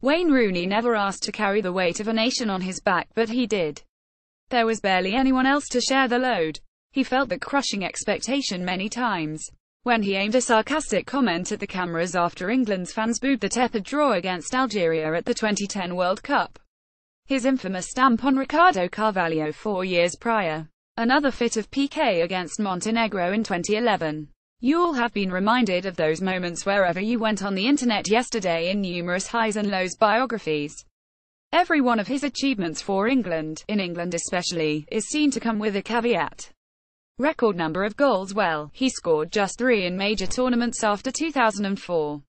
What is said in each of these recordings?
Wayne Rooney never asked to carry the weight of a nation on his back, but he did. There was barely anyone else to share the load. He felt that crushing expectation many times. When he aimed a sarcastic comment at the cameras after England's fans booed the tepid draw against Algeria at the 2010 World Cup. His infamous stamp on Ricardo Carvalho 4 years prior. Another fit of piqué against Montenegro in 2011. You'll have been reminded of those moments wherever you went on the internet yesterday in numerous highs and lows biographies. Every one of his achievements for England, in England especially, is seen to come with a caveat. Record number of goals. Well, he scored just 3 in major tournaments after 2004.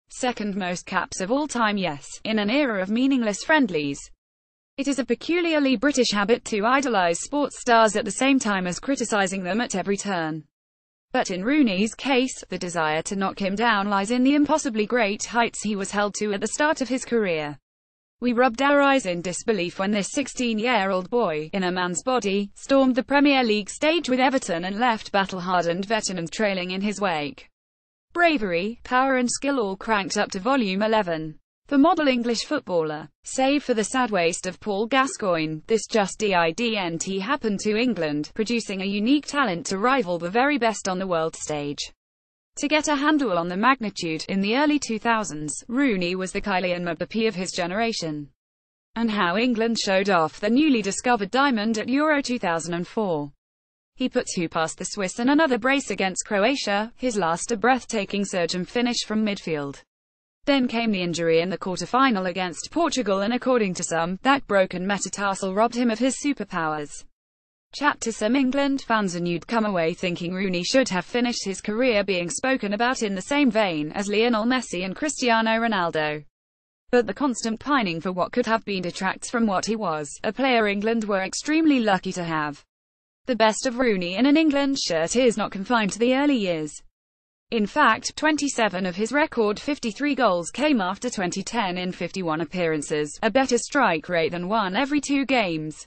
Second most caps of all time, yes, in an era of meaningless friendlies. It is a peculiarly British habit to idolise sports stars at the same time as criticising them at every turn. But in Rooney's case, the desire to knock him down lies in the impossibly great heights he was held to at the start of his career. We rubbed our eyes in disbelief when this 16-year-old boy, in a man's body, stormed the Premier League stage with Everton and left battle-hardened veterans trailing in his wake. Bravery, power and skill all cranked up to volume 11. The model English footballer. Save for the sad waste of Paul Gascoigne, this just didn't happen to England, producing a unique talent to rival the very best on the world stage. To get a handle on the magnitude, in the early 2000s, Rooney was the Kylian Mbappé of his generation. And how England showed off the newly discovered diamond at Euro 2004. He put 2 past the Swiss and another brace against Croatia, his last a breathtaking surge and finish from midfield. Then came the injury in the quarter-final against Portugal, and according to some, that broken metatarsal robbed him of his superpowers. Chat to some England fans and you'd come away thinking Rooney should have finished his career being spoken about in the same vein as Lionel Messi and Cristiano Ronaldo. But the constant pining for what could have been detracts from what he was, a player England were extremely lucky to have. The best of Rooney in an England shirt is not confined to the early years. In fact, 27 of his record 53 goals came after 2010 in 51 appearances, a better strike rate than 1 every 2 games.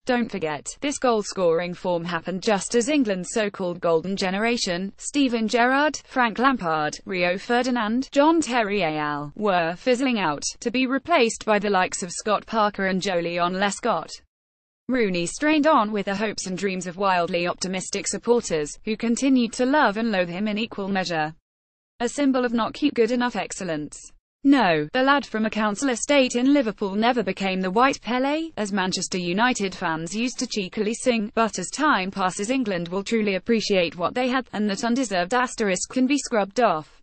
Don't forget, this goal-scoring form happened just as England's so-called golden generation, Steven Gerrard, Frank Lampard, Rio Ferdinand, John Terry et were fizzling out, to be replaced by the likes of Scott Parker and Jolyon Lescott. Rooney strained on with the hopes and dreams of wildly optimistic supporters, who continued to love and loathe him in equal measure. A symbol of not quite good enough excellence. No, the lad from a council estate in Liverpool never became the White Pelé, as Manchester United fans used to cheekily sing, but as time passes England will truly appreciate what they had, and that undeserved asterisk can be scrubbed off.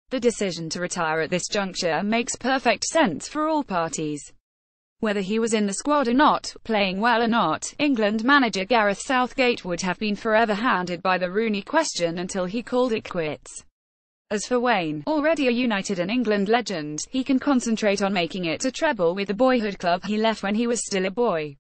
The decision to retire at this juncture makes perfect sense for all parties. Whether he was in the squad or not, playing well or not, England manager Gareth Southgate would have been forever hounded by the Rooney question until he called it quits. As for Wayne, already a United and England legend, he can concentrate on making it a treble with the boyhood club he left when he was still a boy.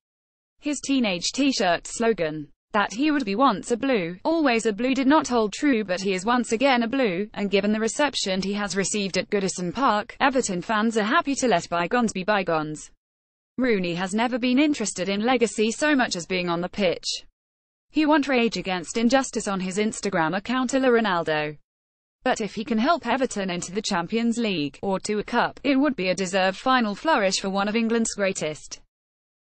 His teenage t-shirt slogan, that he would be once a Blue, always a Blue, did not hold true, but he is once again a Blue, and given the reception he has received at Goodison Park, Everton fans are happy to let bygones be bygones. Rooney has never been interested in legacy so much as being on the pitch. He won't rage against injustice on his Instagram account a la Ronaldo. But if he can help Everton into the Champions League, or to a cup, it would be a deserved final flourish for one of England's greatest.